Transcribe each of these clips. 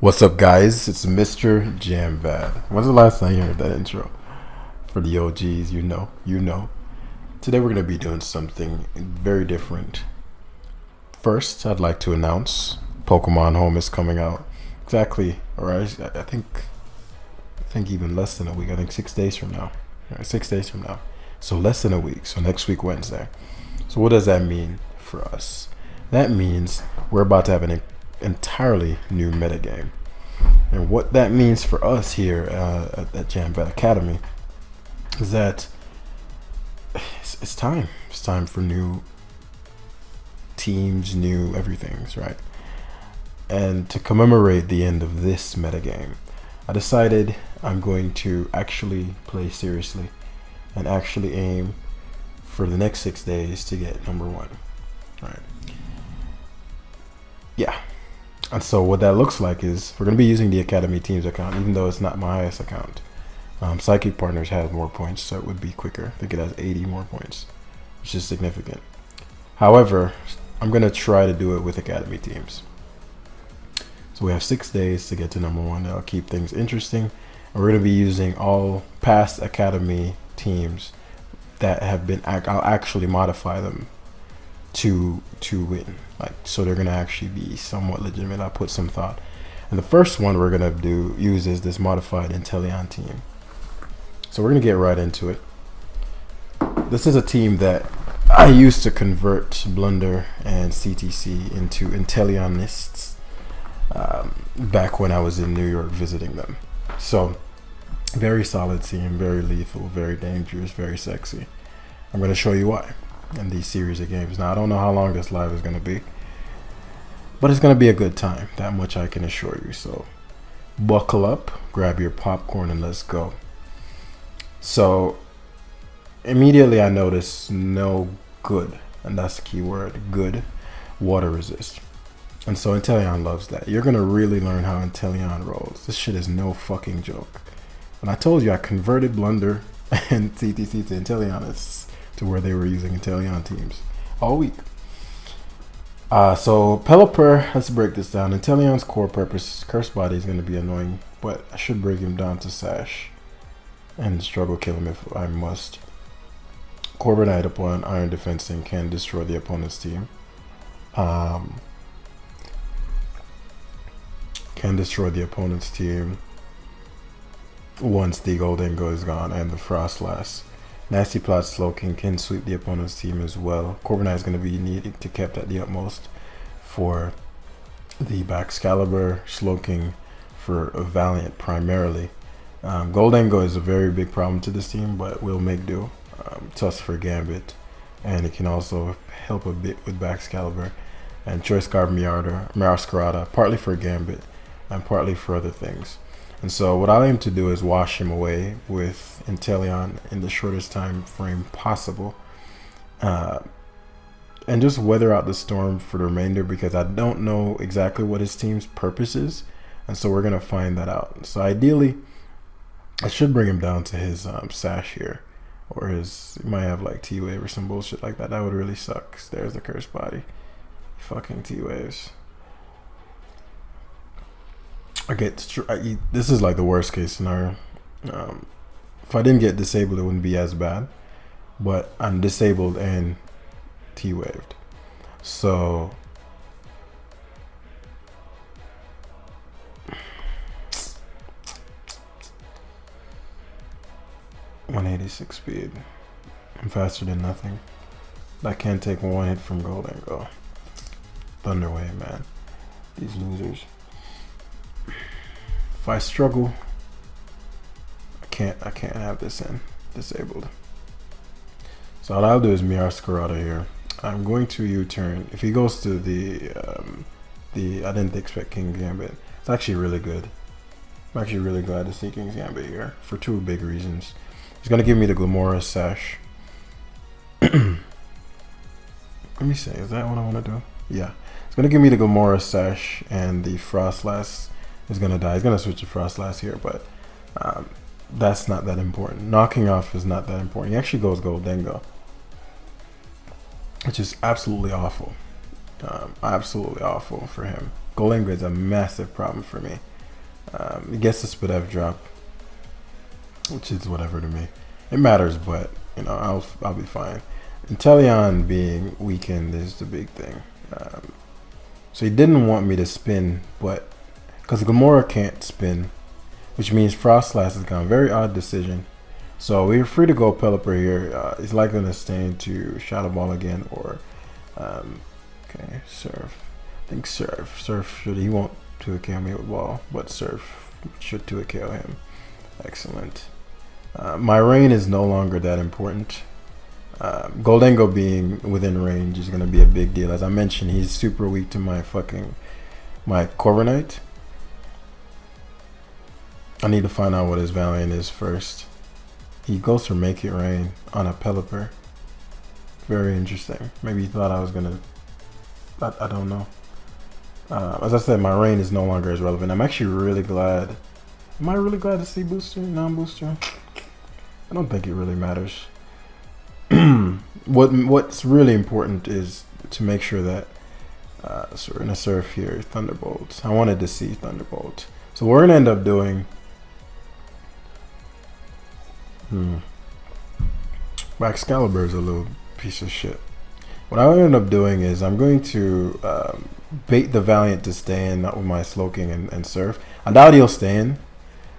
What's up, guys? It's Mr. Jamvad. When's the last time you heard that intro? For the OGs, you know. Today we're going to be doing something very different. First, I'd like to announce Pokemon Home is coming out exactly, or I think even less than a week. I think 6 days from now. 6 days from now. So less than a week. So next week, Wednesday. So what does that mean for us? That means we're about to have an entirely new metagame. And what that means for us here at Jambat Academy is that it's time. It's time for new teams, new everything's, right? And to commemorate the end of this metagame, I decided I'm going to actually play seriously and actually aim for the next 6 days to get #1. Right? Yeah. And so what that looks like is we're going to be using the Academy Teams account, even though it's not my highest account. Psychic Partners has more points, so it would be quicker. I think it has 80 more points, which is significant. However, I'm going to try to do it with Academy Teams. So we have 6 days to get to #1. That'll keep things interesting. And we're going to be using all past Academy Teams that have been, I'll actually modify them to win, like, so they're gonna actually be somewhat legitimate. I put some thought, and the first one we're gonna use is this modified Inteleon team. So we're gonna get right into it. This is a team that I used to convert Blunder and CTC into Inteleonists back when I was in New York visiting them. So very solid team, very lethal, very dangerous, very sexy. I'm gonna show you why in these series of games. Now, I don't know how long this live is going to be, but it's going to be a good time. That much I can assure you. So buckle up, grab your popcorn, and let's go. So immediately I noticed no good, and that's the key word, good, water resist. And so Inteleon loves that. You're going to really learn how Inteleon rolls. This shit is no fucking joke. And I told you I converted Blunder and CTC to Inteleonists, to where they were using Inteleon teams all week. So Pelipper, let's break this down. Inteleon's core purpose, Curse Body, is going to be annoying, but I should bring him down to Sash and struggle kill him if I must. Corbinite upon Iron Defensing can destroy the opponent's team. Once the Goldengo is gone and the Frost lasts. Nasty Plot Slowking can sweep the opponent's team as well. Corbinite is going to be needed to kept at the utmost for the Baxcalibur, Slowking for a Valiant primarily. Goldengo is a very big problem to this team, but we'll make do. Tusk for Gambit, and it can also help a bit with Baxcalibur. And Choice Guard Masquerada, partly for Gambit and partly for other things. And so what I aim to do is wash him away with Inteleon in the shortest time frame possible, and just weather out the storm for the remainder, because I don't know exactly what his team's purpose is, and so we're gonna find that out. So ideally, I should bring him down to his Sash here, or he might have like T-Wave or some bullshit like that. That would really suck. There's the Curse Body, fucking T-Waves. This is like the worst case scenario. If I didn't get disabled, it wouldn't be as bad, but I'm disabled and T-waved. So .186 speed. I'm faster than nothing. I can't take one hit from Goldengo. Thunderwave, man. These losers. If I struggle, I can't have this in disabled. So what I'll do is Masquerada here. I'm going to U-turn. If he goes to the I didn't expect King Gambit. It's actually really good. I'm actually really glad to see King's Gambit here for two big reasons. He's gonna give me the Glamora Sash. Let me see, is that what I want to do? Yeah, it's gonna give me the Glamora Sash, and the Frostlass is gonna die. He's gonna switch to Frostlass here, but that's not that important. Knocking off is not that important. He actually goes Goldengo, which is absolutely awful. Absolutely awful for him. Goldengo is a massive problem for me. He gets the split F drop, which is whatever to me. It matters, but you know, I'll be fine. Inteleon being weakened is the big thing. So he didn't want me to spin, but because Gamora can't spin, which means Frostlass is gone. Very odd decision. So we're free to go Pelipper here. He's likely going to stay into Shadow Ball again, or okay, Surf. I think Surf. Surf should, he won't 2-KO me with Ball, but Surf should 2-KO him. Excellent. My rain is no longer that important. Goldengo being within range is going to be a big deal. As I mentioned, he's super weak to my Corviknight. I need to find out what his Valiant is first. He goes for Make It Rain on a Pelipper. Very interesting. Maybe he thought I was going to... I don't know. As I said, my rain is no longer as relevant. I'm actually really glad. Am I really glad to see booster, non-booster? I don't think it really matters. What's really important is to make sure that so we're gonna surf here Thunderbolt. I wanted to see Thunderbolt, so we're gonna end up doing Excalibur is a little piece of shit. What I end up doing is I'm going to bait the Valiant to stay in with my Slowking and Surf. I doubt he'll stay in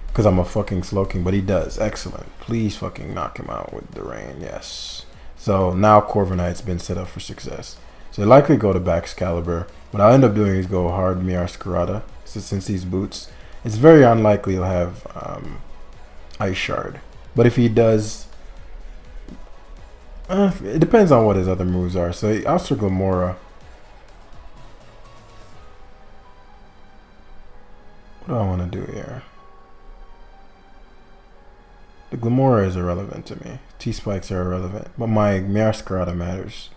because I'm a fucking Slowking, but he does. Excellent. Please fucking knock him out with the rain. Yes. So now Corviknight's been set up for success. So they likely go to back Excalibur. What I'll end up doing is go hard Miascarada. So since he's boots, it's very unlikely he'll have Ice Shard. But if he does, it depends on what his other moves are. So I'll circle Gamora. What do I want to do here? The Gamora is irrelevant to me. T-Spikes are irrelevant. But my Miascarada matters.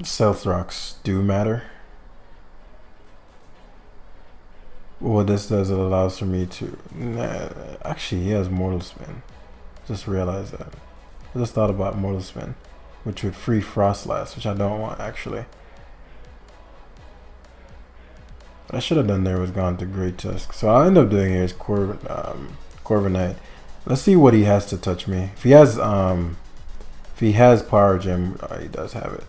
Stealth Rocks do matter. What this does, it allows for me to... actually, he has Mortal Spin. Just realized that. I just thought about Mortal Spin, which would free Frostlass, which I don't want, actually. What I should have done there was gone to Great Tusk. So I'll end up doing here is Corviknight. Let's see what he has to touch me. If he has Power Gem, he does have it.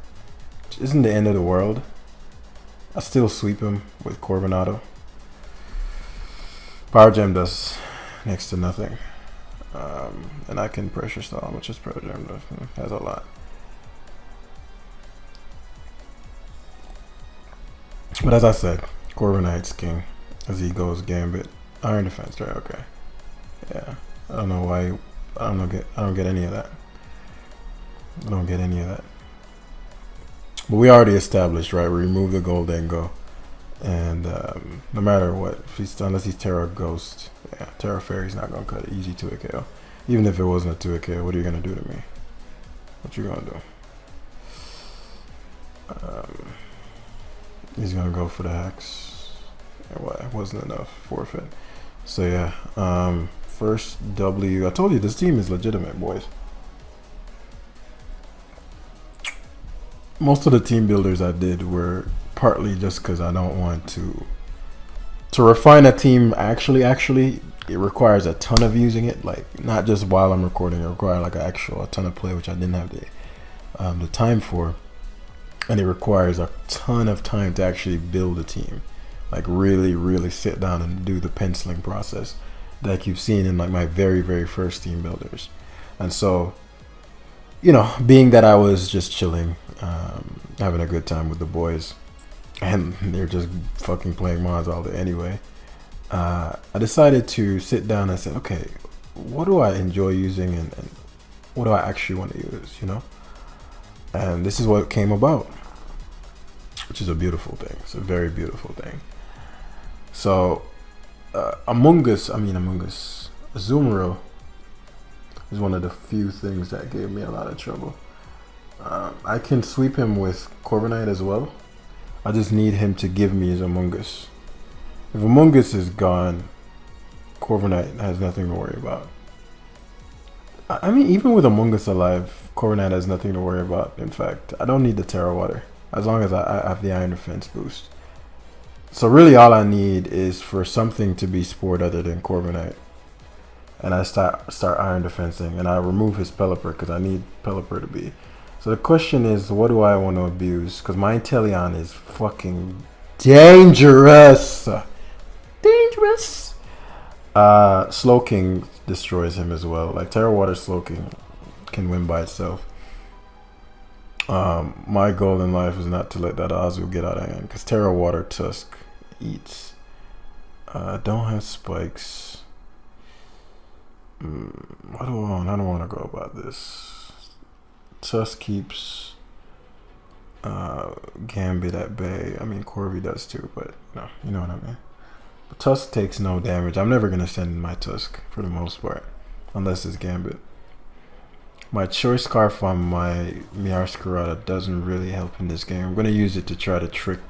Which isn't the end of the world. I still sweep him with Corviknight. Power Gem does next to nothing. And I can pressure stall, which is Power Gem has a lot. But as I said, Corviknight's king as he goes Gambit. Iron Defense, right? Okay. Yeah. I don't know why. I don't get any of that. I don't get any of that. But we already established, right? We remove the Goldengo. And no matter what, unless he's Terra Ghost, yeah, Terra Fairy's not gonna cut it. Easy 2-KO. Even if it wasn't a 2-KO, what are you gonna do to me? What you gonna do? He's gonna go for the Hex. And what? It wasn't enough. Forfeit. So yeah, first W. I told you this team is legitimate, boys. Most of the team builders I did were partly just because I don't want to refine a team. Actually, it requires a ton of using it. Like not just while I'm recording. It requires like a ton of play, which I didn't have the time for, and it requires a ton of time to actually build a team. Like really sit down and do the penciling process that you've seen in like my very first team builders. And so, you know, being that I was just chilling, having a good time with the boys, and they're just fucking playing mods all day anyway, I decided to sit down and say, okay, what do I enjoy using and what do I actually want to use, you know? And this is what came about, which is a beautiful thing. It's a very beautiful thing. So, Among Us, Azumarill is one of the few things that gave me a lot of trouble. I can sweep him with Corviknight as well. I just need him to give me his Among Us. If Among Us is gone, Corviknight has nothing to worry about. I mean, even with Among Us alive, Corviknight has nothing to worry about. In fact, I don't need the Terra Water as long as I have the Iron Defense boost. So really, all I need is for something to be spored other than Corviknight, and I start Iron Defensing, and I remove his Pelipper because I need Pelipper to be. So the question is, what do I want to abuse? Because my Inteleon is fucking dangerous. Dangerous. Slowking destroys him as well. Like Terra Water Slowking can win by itself. My goal in life is not to let that Azu get out of hand because Terra Water Tusk eats. Don't have spikes. What do I want? I don't want to go about this. Tusk keeps Gambit at bay. I mean, Corby does too, but no, you know what I mean. But Tusk takes no damage. I'm never going to send my Tusk for the most part, unless it's Gambit. My Choice Scarf on my Meowscarada doesn't really help in this game. I'm going to use it to try to trick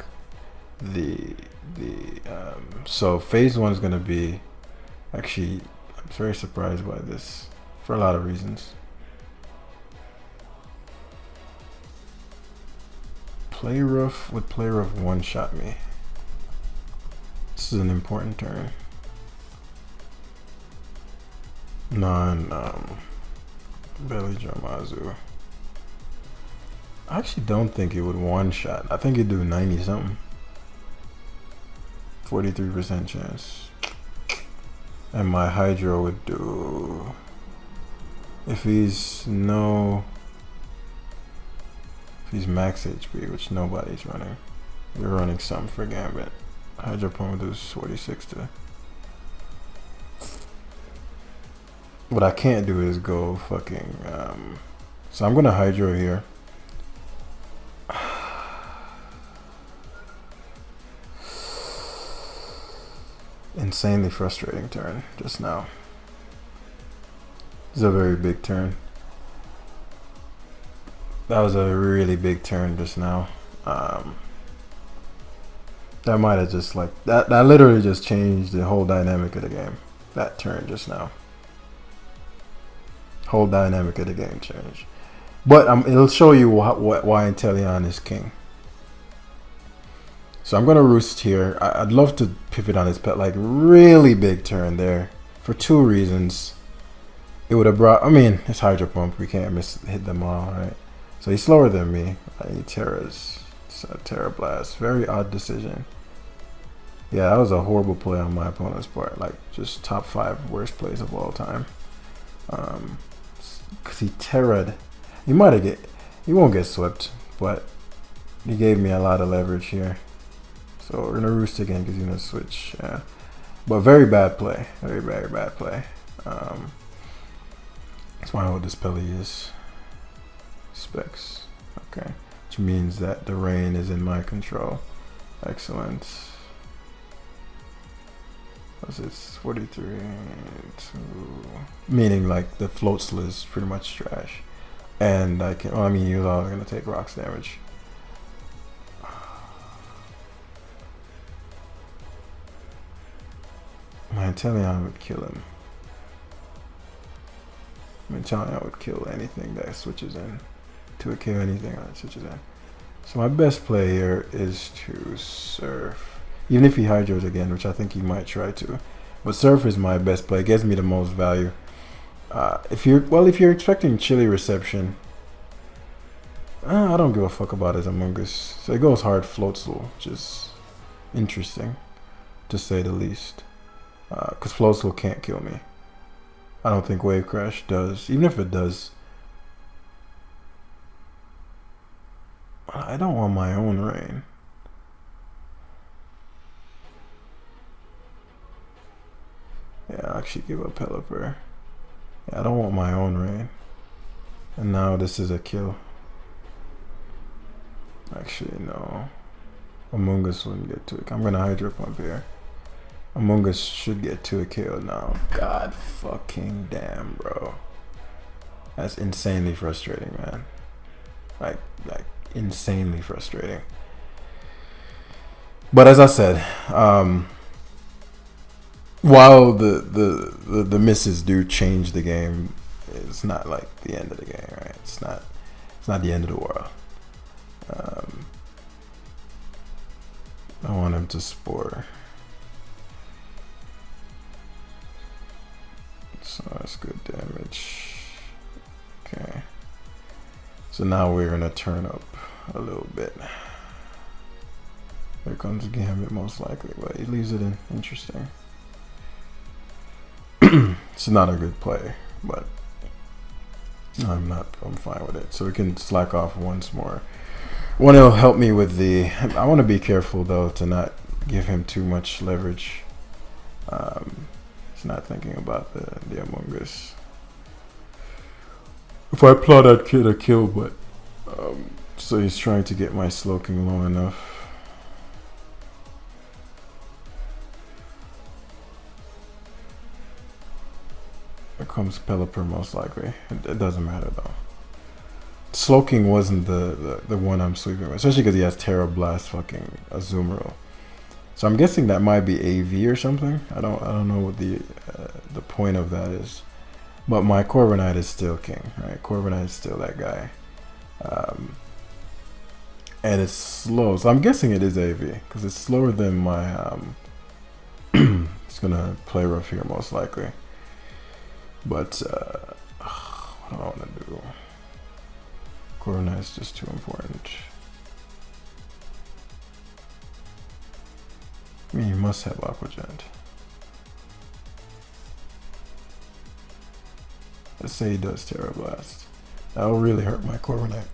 so phase 1 is going to be, actually, I'm very surprised by this for a lot of reasons. Play Rough with Play Rough one-shot me. This is an important turn. Belly Drum Azu. I actually don't think it would one-shot. I think it'd do 90-something. 43% chance. And my Hydro would do... If he's max HP, which nobody's running. You're running something for Gambit. Hydro Pump would do 46 to... What I can't do is go fucking... so I'm gonna Hydro here. Insanely frustrating turn just now. This is a very big turn. That was a really big turn just now. That might have just like that literally just changed the whole dynamic of the game. That turn just now. Whole dynamic of the game changed. But it'll show you why Inteleon is king. So I'm gonna roost here. I'd love to pivot on his pet, like really big turn there for 2 reasons. It would have brought, I mean, it's Hydro Pump. We can't hit them all, right? So he's slower than me. I need Terra's. Terra Blast. Very odd decision. Yeah, that was a horrible play on my opponent's part. Like, just top 5 worst plays of all time. Because he Terra'd. He won't get swept, but he gave me a lot of leverage here. So we're gonna roost again because he's gonna switch. Yeah. But very bad play. Very, very bad play. Let's find out what this Pelly is. Specs. Okay. Which means that the rain is in my control. Excellent. It's 43 meaning like the Floatzel is pretty much trash. And I can, well, I mean, you're all gonna take rocks damage. My Inteleon would kill him. My Inteleon would kill anything that switches in. To a kill anything that switches in. So my best play here is to Surf. Even if he Hydros again, which I think he might try to. But Surf is my best play. It gives me the most value. If you're expecting chilly reception, I don't give a fuck about his Among Us. So it goes hard Floatzel, which is interesting, to say the least. Because Floatzel can't kill me. I don't think Wave Crash does. Even if it does, I don't want my own rain. Yeah, I'll actually give up Pelipper. Yeah, I don't want my own rain. And now this is a kill. Actually, no. Among Us wouldn't get to it. I'm gonna Hydro Pump here. Among Us should get to a kill now. God fucking damn, bro. That's insanely frustrating, man. Like insanely frustrating. But as I said, while the misses do change the game, it's not like the end of the game, right? It's not the end of the world. I want him to spore. So that's good damage. Okay. So now we're gonna turn up a little bit. There comes Gambit most likely, but he leaves it in interesting. It's not a good play, but I'm fine with it. So we can slack off once more. One, it'll help me with the, I want to be careful though to not give him too much leverage. He's not thinking about the Among Us. If I plot, I'd get a kill, but so he's trying to get my Slowking low enough. Here comes Pelipper most likely. It doesn't matter though. Slowking wasn't the one I'm sweeping with, especially because he has Terra Blast fucking Azumarill. So I'm guessing that might be AV or something. I don't know what the point of that is. But my Corviknight is still king, right? Corviknight is still that guy. And it's slow, so I'm guessing it is AV because it's slower than my. It's gonna play rough here most likely. But what do I want to do? Corviknight is just too important. I mean, you must have Aqua Gent. Let's say he does Terra Blast. That'll really hurt my Corviknight.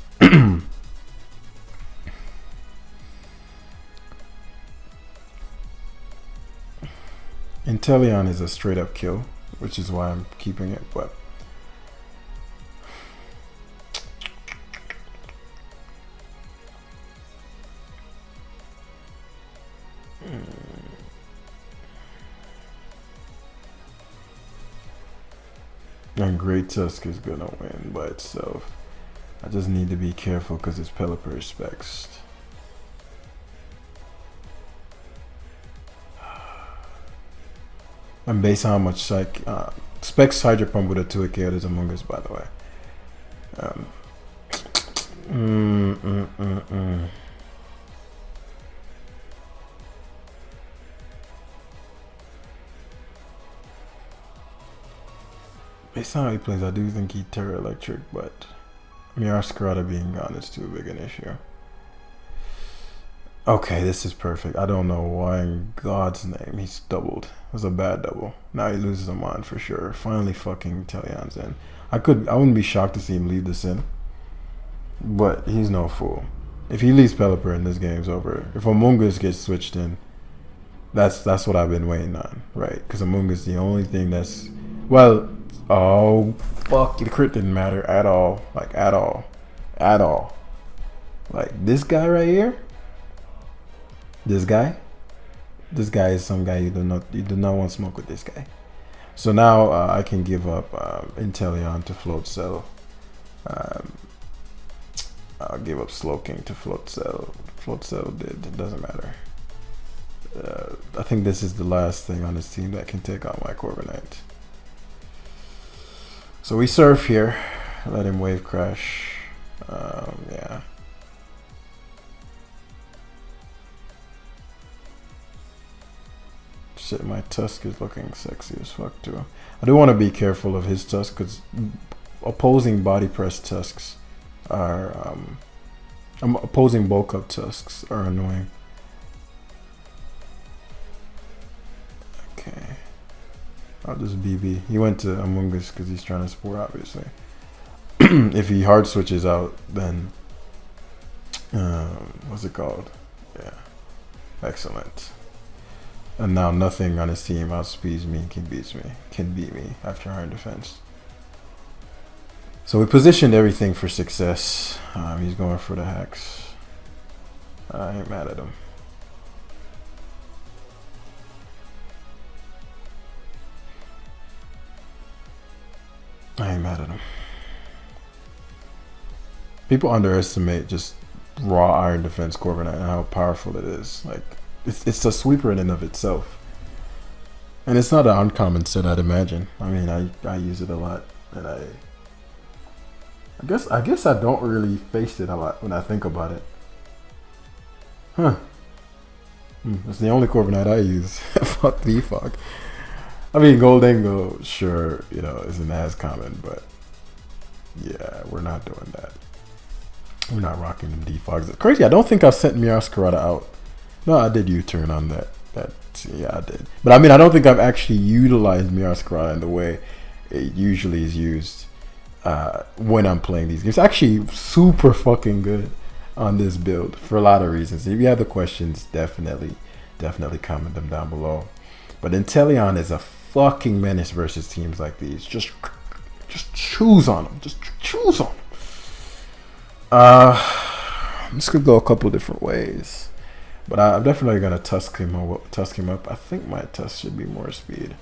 Inteleon is a straight up kill, which is why I'm keeping it, but and Great Tusk is gonna win by itself. I just need to be careful because it's Pelipper specs. And based on how much specs Hydro Pump with a 2 KO is Among Us, by the way. Based on how he plays, I do think he Terra Electric, but Scarlet being gone is too big an issue. Okay, this is perfect. I don't know why in God's name he's doubled. It was a bad double. Now he loses a Mon for sure. Finally fucking Inteleon's in. I wouldn't be shocked to see him leave this in. But he's no fool. If he leaves Pelipper and this game's over, if Among Us gets switched in, that's what I've been waiting on, right? Because Among Us is the only thing that's, well, oh fuck, the crit didn't matter at all. Like at all. Like this guy right here. This guy is some guy you do not want to smoke with this guy. So now I can give up Inteleon to Float Cell. I'll give up Slowking to Float Cell. Float Cell it doesn't matter. I think this is the last thing on this team that can take out my Corviknight. So we surf here. Let him wave crash. Yeah. Shit, my Tusk is looking sexy as fuck too. I do want to be careful of his Tusk because opposing body press Tusks are opposing bulk up Tusks are annoying. Okay, I'll just BB. He went to Among Us because he's trying to sport, obviously. If he hard switches out, then what's it called? Yeah, excellent. And now nothing on his team outspeeds me, can beat me after hard defense. So we positioned everything for success. He's going for the hacks. I ain't mad at him. People underestimate just raw iron defense Corviknight and how powerful it is. Like it's a sweeper in and of itself, and it's not an uncommon set, I'd imagine. I mean, I use it a lot, and I guess I don't really face it a lot when I think about it. Huh. It's the only Corviknight I use. Fuck Defog. I mean, Goldengo, sure, isn't as common, but yeah, we're not doing that. We're not rocking them Defogs. It's crazy. I don't think I've sent Miascarada out. No, I did U-turn on that. Yeah, I did. But I mean, I don't think I've actually utilized Miascarada in the way it usually is used when I'm playing these games. It's actually super fucking good on this build for a lot of reasons. If you have the questions, definitely comment them down below. But Inteleon is a fucking menace versus teams like these. Just choose on them. Just choose on them. This could go a couple different ways, but I'm definitely gonna tusk him up. I think my tusk should be more speed.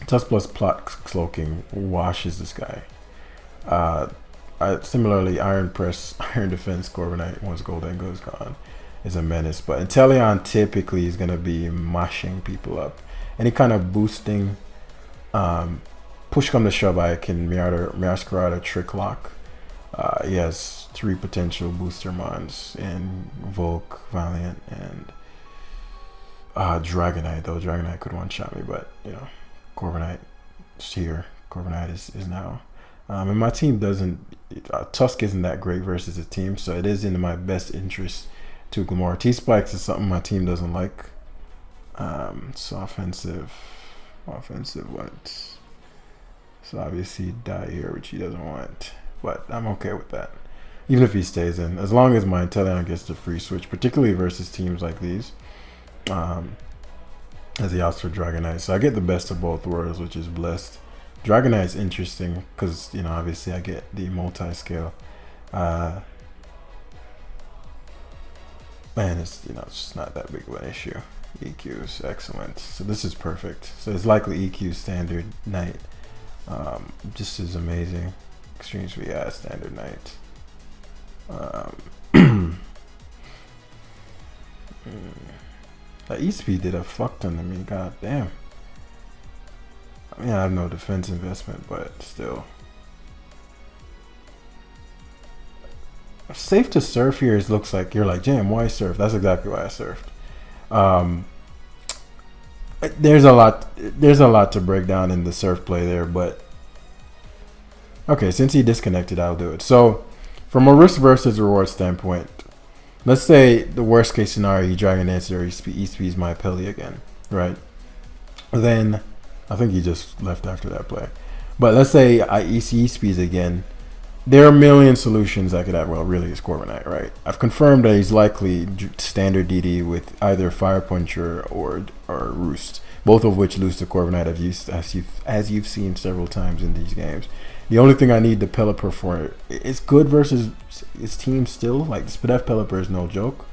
Tusk plus plot cloaking washes this guy. Similarly, Iron Press, Iron Defense, Corviknight, once Goldengo is gone, is a menace. But Inteleon typically is going to be mashing people up. Any kind of boosting, push come to shove, I can Miascarada Trick Lock. He has 3 potential booster mons in Volk, Valiant, and Dragonite. Though Dragonite could one-shot me, but, Corviknight is here. Corviknight is now. And my team doesn't, Tusk isn't that great versus a team, so it is in my best interest to Glimmora. T-Spikes is something my team doesn't like. So offensive what? So obviously die here, which he doesn't want, but I'm okay with that. Even if he stays in, as long as my Inteleon gets the free switch, particularly versus teams like these, as he opts for Dragonite. So I get the best of both worlds, which is blessed. Dragonite is interesting because, obviously I get the multi-scale. And it's, it's just not that big of an issue. EQ is excellent. So this is perfect. So it's likely EQ standard Knight. Just is amazing. Extreme Speed, yeah, standard Knight. That E-Speed did a fuck ton to me, god damn. I mean, I have no defense investment, but still. Safe to surf here looks like you're like, Jam, why surf? That's exactly why I surfed. There's a lot to break down in the surf play there, but okay, since he disconnected, I'll do it. So from a risk versus reward standpoint, let's say the worst case scenario, he Dragon Dancer or E-Speeds my Pelly again, right? Then I think he just left after that play. But let's say I E-Speeds again. There are a million solutions I could have. Well, really, it's Corviknight, right? I've confirmed that he's likely standard DD with either Fire Puncher or Roost, both of which lose to Corviknight as you've seen several times in these games. The only thing I need the Pelipper for, it's good versus his team still. Like, the Spadef Pelipper is no joke.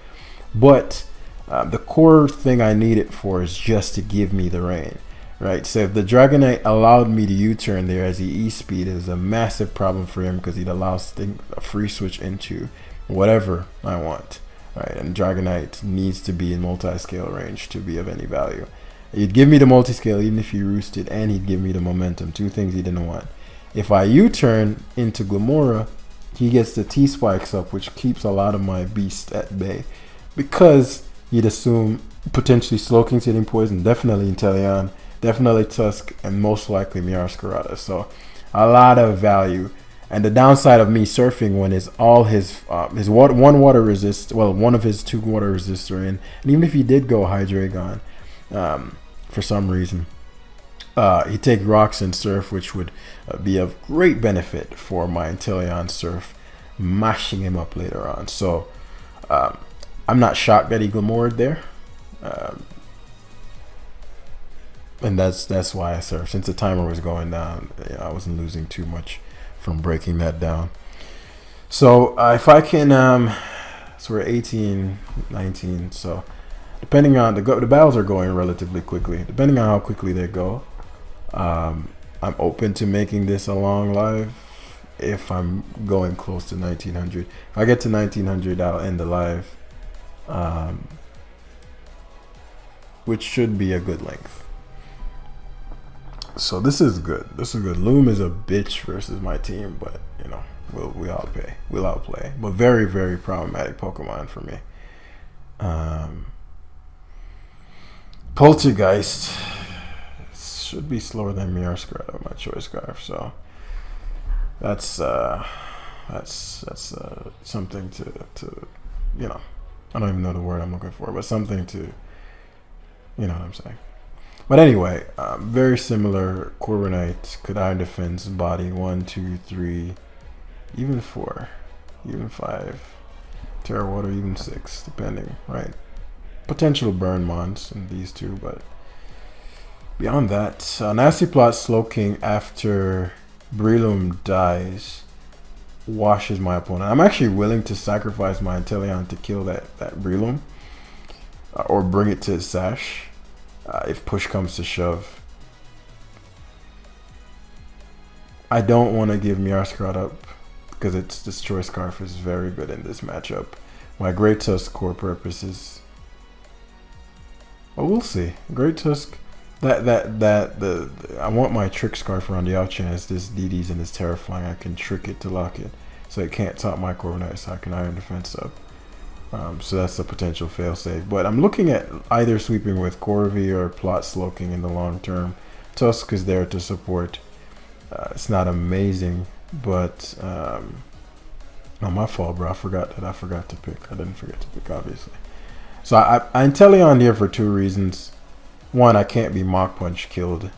But the core thing I need it for is just to give me the rain. Right, so if the Dragonite allowed me to U-turn there as he E-speed, is a massive problem for him because it allows a free switch into whatever I want. Right, and Dragonite needs to be in multi-scale range to be of any value. He'd give me the multi-scale even if he roosted, and he'd give me the momentum. 2 things he didn't want. If I U-turn into Glimmora, he gets the T-Spikes up, which keeps a lot of my beast at bay. Because you'd assume potentially Slowking's hitting poison, definitely Inteleon, definitely Tusk, and most likely Miascarada. So a lot of value. And the downside of me surfing when is all his one water resist, well, one of his 2 water resists are in. And even if he did go Hydreigon, for some reason, he'd take rocks and surf, which would be of great benefit for my Inteleon surf, mashing him up later on. So I'm not shocked that he Glimmored there. And that's why I surfed. Since the timer was going down, I wasn't losing too much from breaking that down. So if I can, so we're 18, 19. So depending on the battles are going relatively quickly. Depending on how quickly they go, I'm open to making this a long live. If I'm going close to 1900, if I get to 1900, I'll end the live, which should be a good length. So this is good. This is good. Loom is a bitch versus my team, but we'll outplay. But very, very problematic Pokemon for me. Poltergeist should be slower than Meowscarada, my choice scarf. So that's something to you know. I don't even know the word I'm looking for, but something to, you know what I'm saying. But anyway, very similar. Corviknight could Iron Defense, Body 1, 2, 3, even 4, even 5, Terra Water, even 6, depending, right? Potential burn mons in these two, but beyond that, Nasty Plot Slowking after Breloom dies washes my opponent. I'm actually willing to sacrifice my Inteleon to kill that Breloom, or bring it to its sash if push comes to shove. I don't want to give Meowscarada up because its Destroy Scarf is very good in this matchup. My Great Tusk core purpose is, oh, we'll see. Great Tusk. I want my Trick Scarf around the off chance this DD's and this Terrifying. I can trick it to lock it, so it can't top my Corviknight, so I can Iron Defense up. So that's a potential failsafe. But I'm looking at either sweeping with Corvi or Plot Slowking in the long term. Tusk is there to support. It's not amazing, but oh, my fault, bro. I forgot to pick. I didn't forget to pick, obviously. So I Inteleon here for two reasons. One, I can't be Mach Punch killed.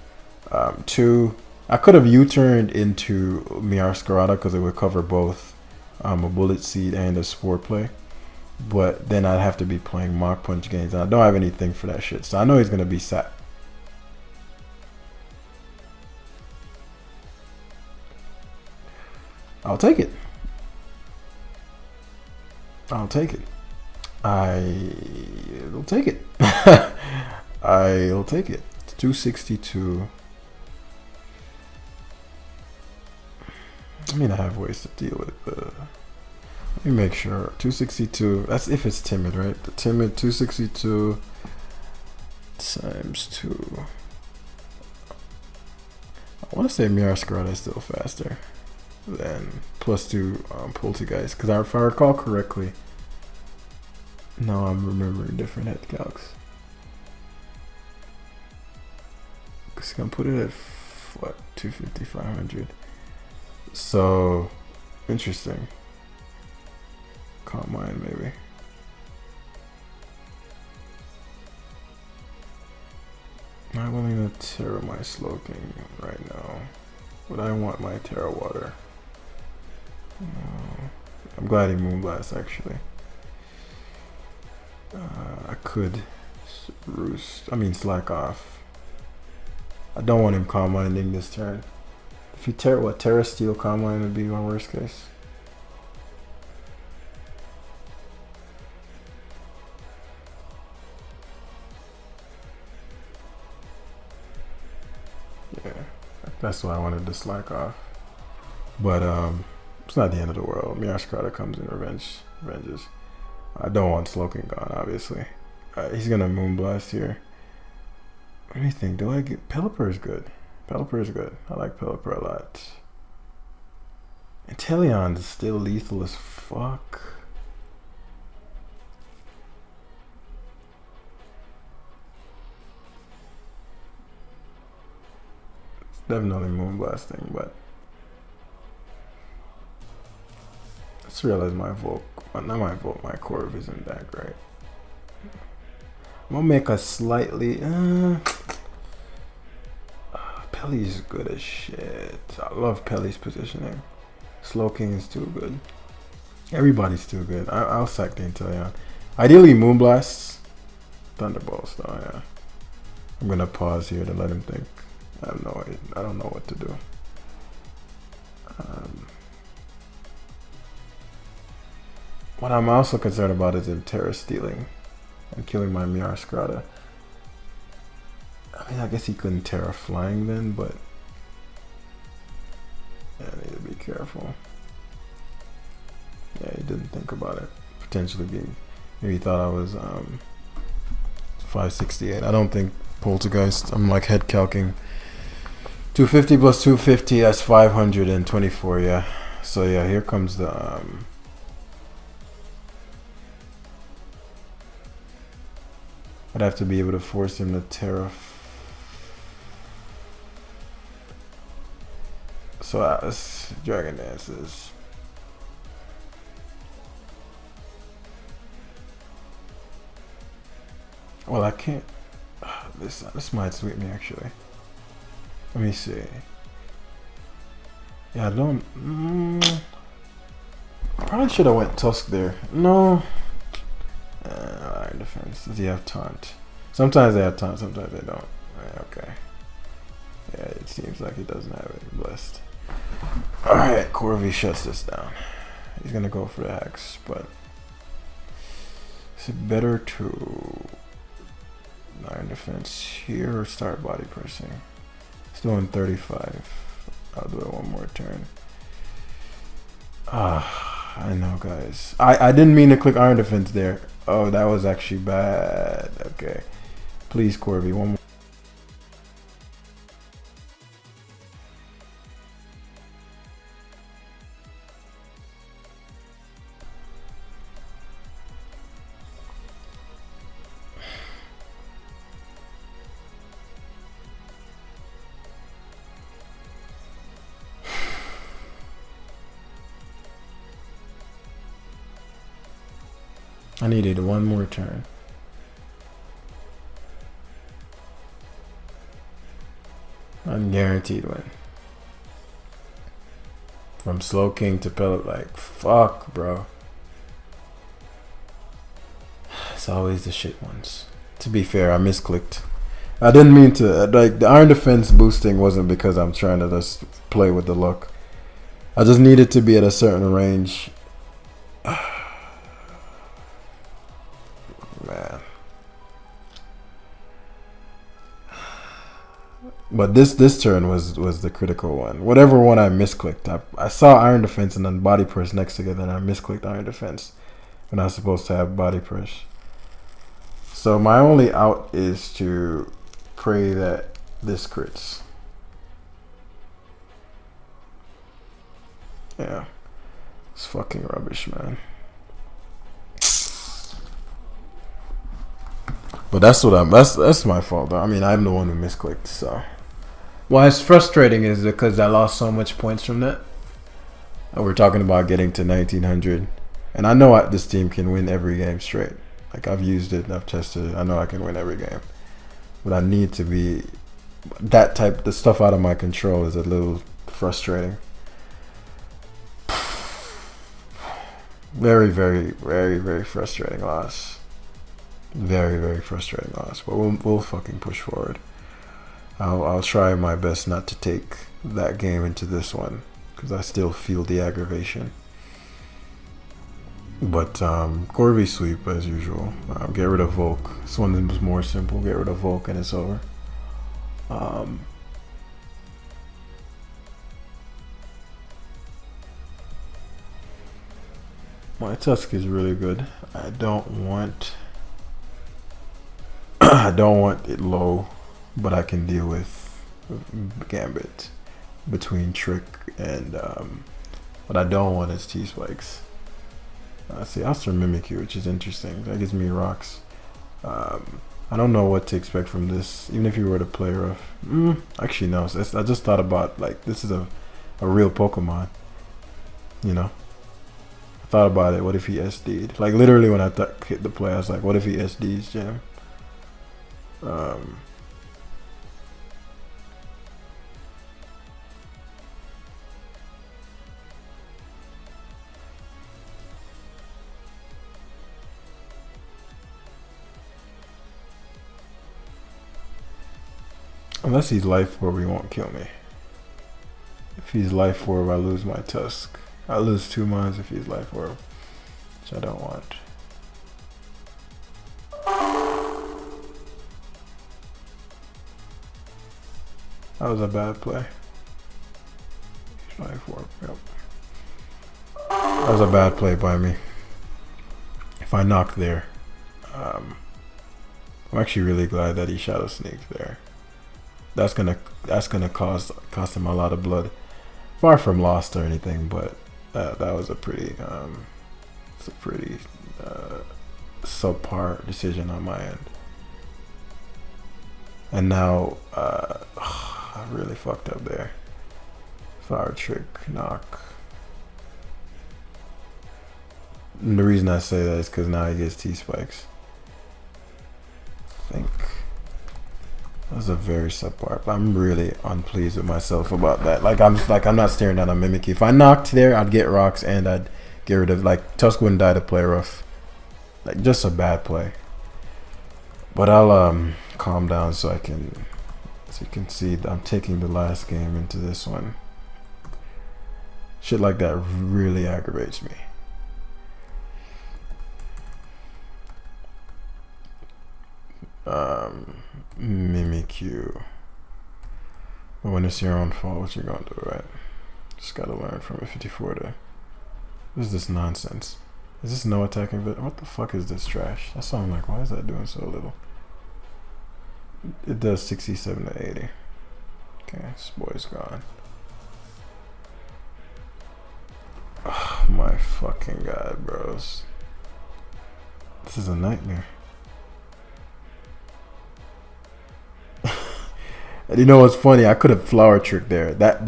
Two, I could have U-turned into Meowscarada because it would cover both a Bullet Seed and a Spore Play. But then I'd have to be playing Mach Punch games. And I don't have anything for that shit. So I know he's going to be sat. I'll take it. I'll take it. I'll take it. I'll take it. It's 262. I mean, I have ways to deal with let me make sure. 262. That's if it's timid, right? The timid 262 times 2. I want to say Meowscarada is still faster than +2 Poltergeist. Because if I recall correctly, no, I'm remembering different head calcs. Because you can put it at what, 250, 500. So interesting. Calm Mind, maybe. Not willing to Terra my Slowking right now, but I want my Terra Water. No. I'm glad he Moonblast actually. I could slack off. I don't want him Calm Minding this turn. If you Terra Steel Calm Mind would be my worst case. Yeah, that's why I wanted to slack off. But it's not the end of the world. Meowscarada comes in revenges. I don't want Slowking gone, obviously. He's gonna Moonblast here. What do you think? Do I get Pelipper is good. Pelipper is good. I like Pelipper a lot. Inteleon is still lethal as fuck. It's definitely Moonblasting, but let's realize my Corv isn't that great. I'm gonna make a slightly Pelly's good as shit. I love Pelly's positioning. Slowking is too good. Everybody's too good. I'll sack the Inteleon. Ideally Moonblasts. Thunderbolts though, yeah. I'm gonna pause here to let him think. I don't know what to do. What I'm also concerned about is him Terra Stealing and killing my Meowscarada. I mean, I guess he couldn't Terra Flying then, but yeah, I need to be careful. Yeah, he didn't think about it. Potentially being, maybe he thought I was 568. I don't think Poltergeist. I'm like head calcing. 250 plus 250, that's 524. Yeah, So yeah, here comes the I'd have to be able to force him to Terra. So Dragon Dances. Well, I can't. This might sweep me actually. Let me see. Yeah, I don't. I probably should have went Tusk there. No. Iron Defense. Does he have taunt? Sometimes they have taunt. Sometimes they don't. Okay. Yeah, it seems like he doesn't have it. Blessed. All right, Corvi shuts this down. He's gonna go for the Hex, but is it better to Iron Defense here or start body pressing? It's doing 35. I'll do it one more turn. I know, guys. I didn't mean to click Iron Defense there. Oh, that was actually bad. Okay. Please, Corby, one more. I needed one more turn. Unguaranteed win. From Slow King to Pellet, like, fuck, bro. It's always the shit ones. To be fair, I misclicked. I didn't mean to, like, the Iron Defense boosting wasn't because I'm trying to just play with the luck. I just needed to be at a certain range. Man. But this turn was the critical one. Whatever one I misclicked. I saw Iron Defense and then Body Press next together, and I misclicked Iron Defense when I was supposed to have Body Press. So my only out is to pray that this crits. Yeah. It's fucking rubbish, man. But that's my fault though. I mean, I'm the one who misclicked, so. Why it's frustrating is because I lost so much points from that. And we're talking about getting to 1900. And I know this team can win every game straight. Like, I've used it, I've tested it. I know I can win every game. But I need to be that type. The stuff out of my control is a little frustrating. Very, very, very, very frustrating loss. Very, very frustrating loss. But we'll fucking push forward. I'll try my best not to take that game into this one, because I still feel the aggravation. But Corby sweep as usual. Get rid of Volk. This one was more simple. Get rid of Volk and it's over. My Tusk is really good. I don't want it low, but I can deal with Gambit between Trick and what I don't want is T-Spikes. See, Astro Mimikyu, which is interesting. That gives me rocks. I don't know what to expect from this, even if you were to play rough. Actually, no. I just thought about, like, this is a real Pokemon. You know? I thought about it. What if he SD'd? Like, literally when I hit the play, I was like, what if he SD's Jam? Unless he's Life Orb, he won't kill me. If he's Life Orb, I lose my Tusk. I lose 2 mons if he's Life Orb, which I don't want. That was a bad play. Life Orb, yep. That was a bad play by me. If I knocked there, I'm actually really glad that he Shadow Sneaked there. That's gonna cost him a lot of blood. Far from lost or anything, but That was a pretty subpar decision on my end. And now I really fucked up there. Flower trick, knock. And the reason I say that is because now he gets T-spikes. I think that was a very subpar. I'm really unpleased with myself about that. I'm not staring down a Mimikyu. If I knocked there, I'd get rocks and I'd get rid of, like, Tusk wouldn't die to play rough. Like, just a bad play. But I'll calm down so I can, as you can see, I'm taking the last game into this one. Shit like that really aggravates me. Mimikyu. But when it's your own fault, what you gonna do, right? Just gotta learn from it. 54 to. What is this nonsense? Is this no attacking? What the fuck is this trash? That's why I'm like, why is that doing so little? It does 67 to 80. Okay, this boy's gone. Oh my fucking god, bros. This is a nightmare. And you know what's funny? I could have flower tricked there. That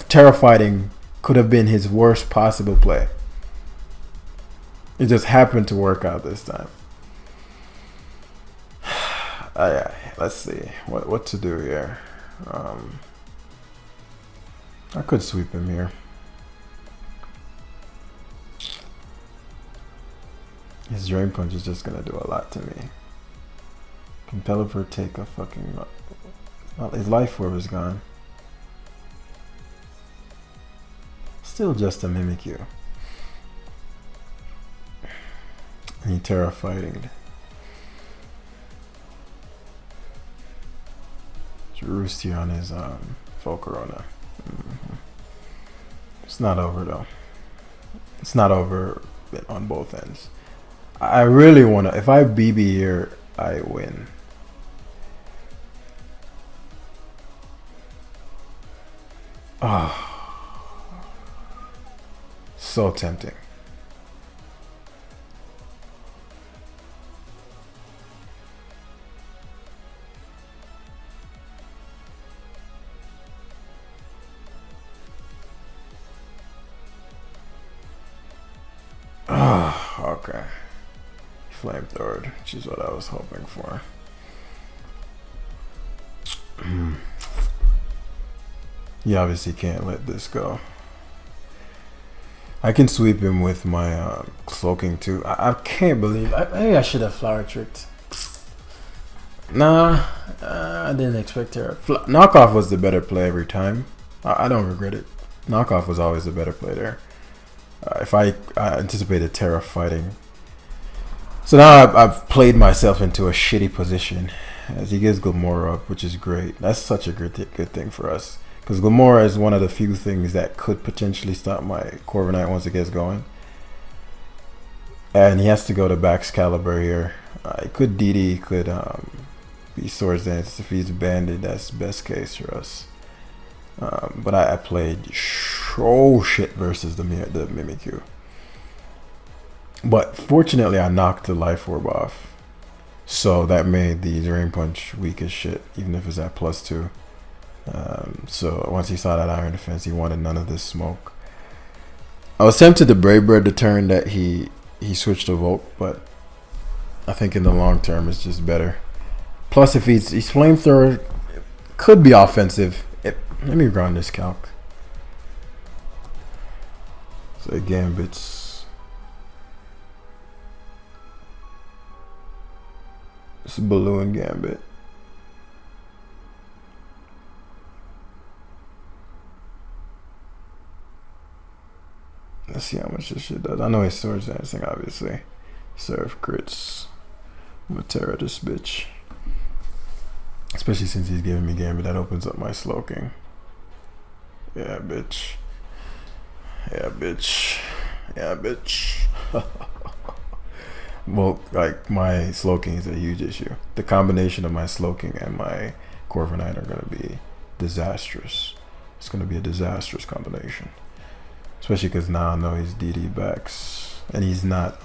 Terra Fighting could have been his worst possible play. It just happened to work out this time. Yeah, let's see what to do here. I could sweep him here. His Drain Punch is just gonna do a lot to me. Can Pelipper take a fucking... his life orb is gone. Still just a Mimikyu. And he Terra Fighting. Roost here on his Volcarona. It's not over though. It's not over on both ends. I really want to. If I BB here, I win. Oh, so tempting. Okay. Flamethrower, which is what I was hoping for. You obviously can't let this go. I can sweep him with my cloaking too. I can't believe. Maybe I should have flower tricked. Nah, I didn't expect her. Knockoff was the better play every time. I don't regret it. Knockoff was always the better play there. If I anticipated Terra Fighting. So now I've played myself into a shitty position as he gives Glamora up, which is great. That's such a good thing for us. Because Glamora is one of the few things that could potentially stop my Corviknight once it gets going. And he has to go to Excalibur here. It could DD, could be Swords Dance. If he's banded, that's best case for us. But I played shit versus the Mimikyu. But fortunately, I knocked the Life Orb off. So that made the Drain Punch weak as shit, even if it's at +2. So once he saw that Iron Defense, he wanted none of this smoke. I was tempted to Brave Bird the turn that he switched to Volt, but I think in the long term it's just better. Plus, if he's Flamethrower, could be offensive. Let me run this calc. So Gambit's. It's a Balloon Gambit. Let's see how much this shit does. I know he's Swords Dancing, obviously. Serve crits. I'm gonna tear this bitch. Especially since he's giving me Gambit, that opens up my Slowking. Yeah, bitch. Yeah, bitch. Yeah, bitch. Well, like, my Slowking is a huge issue. The combination of my Slowking and my Corviknight are going to be disastrous. It's going to be a disastrous combination. Especially because now I know he's DD backs. And he's not,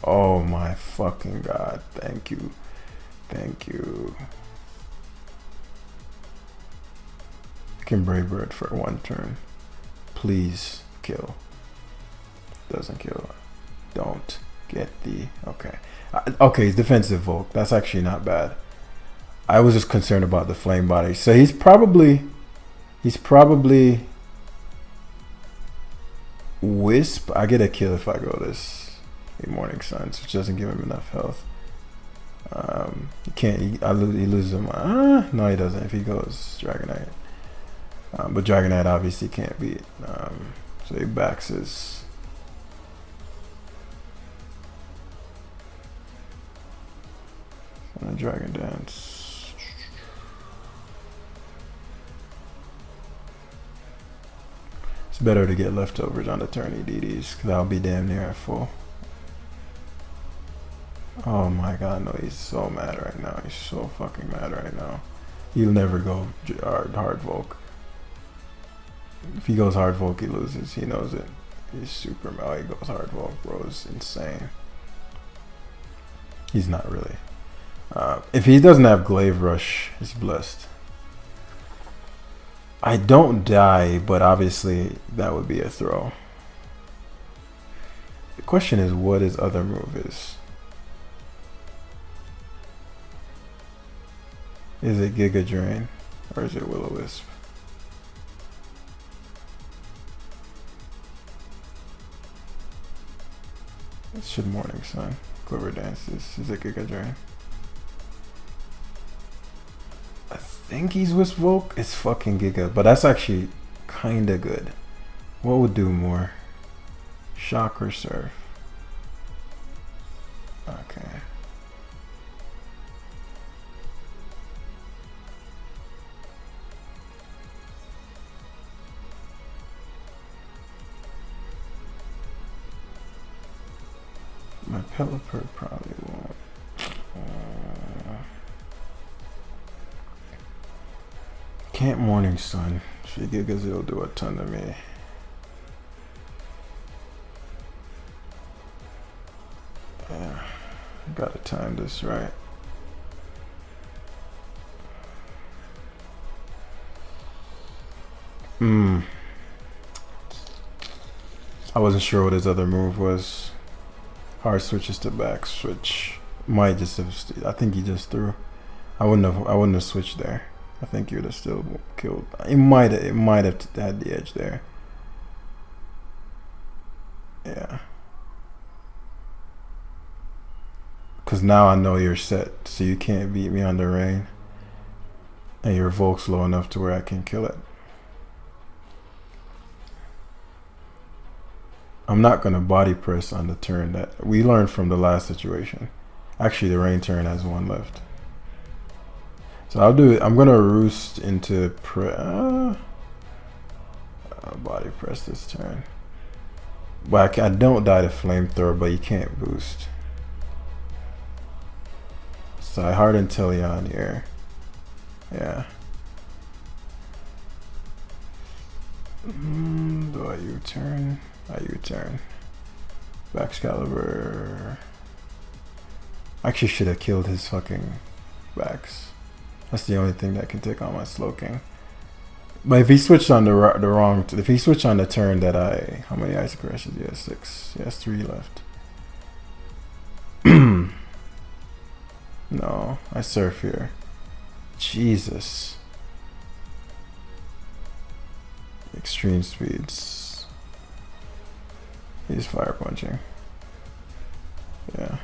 oh my fucking god. Thank you. Thank you. I can Brave Bird for 1 turn. Please kill. Doesn't kill. Don't get the, okay. Okay, he's defensive Volk. That's actually not bad. I was just concerned about the flame body. So he's probably Wisp. I get a kill if I go this Morning Suns, which doesn't give him enough health. He can't. He loses him. No, he doesn't. If he goes Dragonite, but Dragonite obviously can't beat. So he backs his. And a Dragon Dance. It's better to get leftovers on the turn EDDs because I'll be damn near at full. Oh my god, no, he's so mad right now. He's so fucking mad right now. He'll never go hard Volk. If he goes hard Volk, he loses. He knows it. He's super mad. Oh, he goes hard Volk, bro. It's insane. He's not really. If he doesn't have Glaive Rush, he's blessed. I don't die, but obviously that would be a throw. The question is what his other move is. Is it Giga Drain or is it Will-O-Wisp? It should Morning Sun. Quiver Dances. Is it Giga Drain? I think he's Wisp Volk. It's fucking Giga, but that's actually kinda good. What would do more? Shock or Surf? Okay. My Pelipper probably won't. Can't Morning Sun. If he gigas, it'll do a ton to me. Yeah, gotta time this right. I wasn't sure what his other move was. Hard switches to back switch. Might just have. I think he just threw. I wouldn't have switched there. I think he would have still killed. It might have had the edge there. Yeah. Cause now I know you're set, so you can't beat me under rain. And your Volk's low enough to where I can kill it. I'm not gonna body press on the turn that we learned from the last situation. Actually, the rain turn has 1 left. So I'll do it. I'm gonna roost into body press this turn. But I don't die to flamethrower, but you can't boost. So I hard Inteleon here. Yeah. Do I U-turn? I U-turn. Excalibur. Actually should have killed his fucking backs. That's the only thing that can take on my Slowking. But if he switched on the wrong, if he switched on the turn that how many Ice Crashes? He has 6. He has 3 left. No, I surf here. Jesus. Extreme speeds. He's fire punching. Yeah.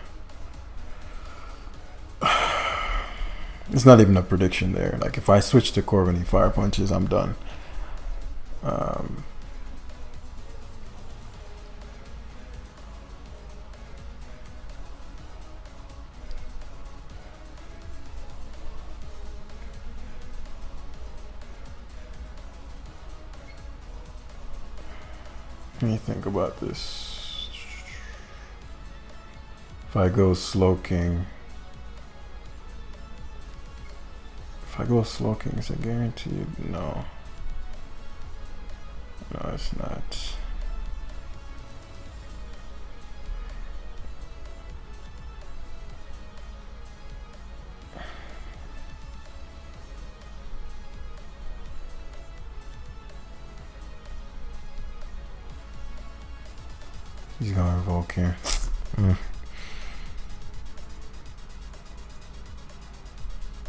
It's not even a prediction there. Like if I switch to Corvin, he fire punches, I'm done. Let me think about this. If I go Slowking. If I go Slowking, is it guaranteed? No. No, it's not. He's going to Volk here.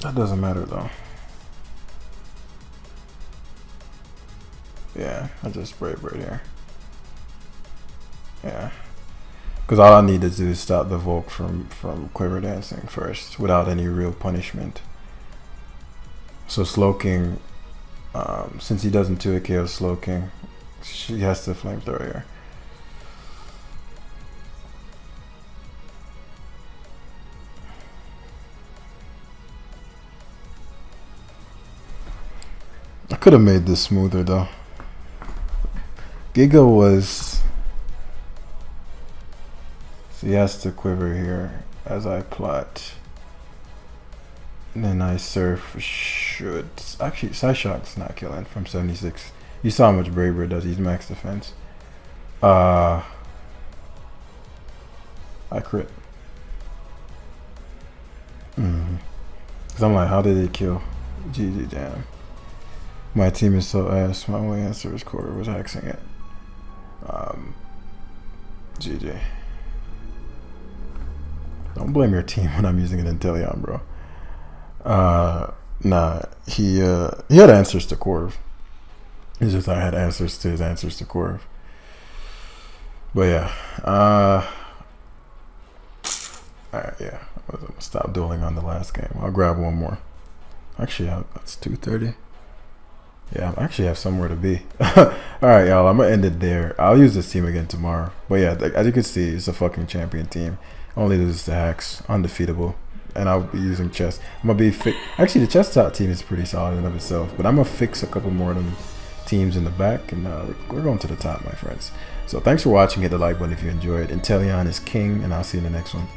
That doesn't matter though. Yeah, I just Brave Bird here. Yeah. Because all I need to do is stop the Volk from Quiver Dancing first without any real punishment. So Slowking, since he doesn't 2 KO Slowking, she has to Flamethrower here. I could have made this smoother though. Giga was... So he has to Quiver here as I plot. And then I Surf should... Actually, Psyshock's not killing from 76. You saw how much Braver does. He's max defense. I crit. Because I'm like, how did they kill? GG, damn. My team is so ass. My only answer is Core was hexing it. GG. Don't blame your team when I'm using an Inteleon, bro. Nah, he had answers to Corv. It's just I had answers to his answers to Corv. But yeah, alright, yeah. I'm gonna stop dueling on the last game. I'll grab one more. Actually, that's 2:30. Yeah, I actually have somewhere to be. Alright, y'all, I'm gonna end it there. I'll use this team again tomorrow. But yeah, as you can see, it's a fucking champion team. Only loses to Hacks, undefeatable. And I'll be using chess. I'm gonna be actually, the chess top team is pretty solid in of itself, but I'm gonna fix a couple more of them teams in the back, and we're going to the top, my friends. So thanks for watching. Hit the like button if you enjoyed. Inteleon is king, and I'll see you in the next one.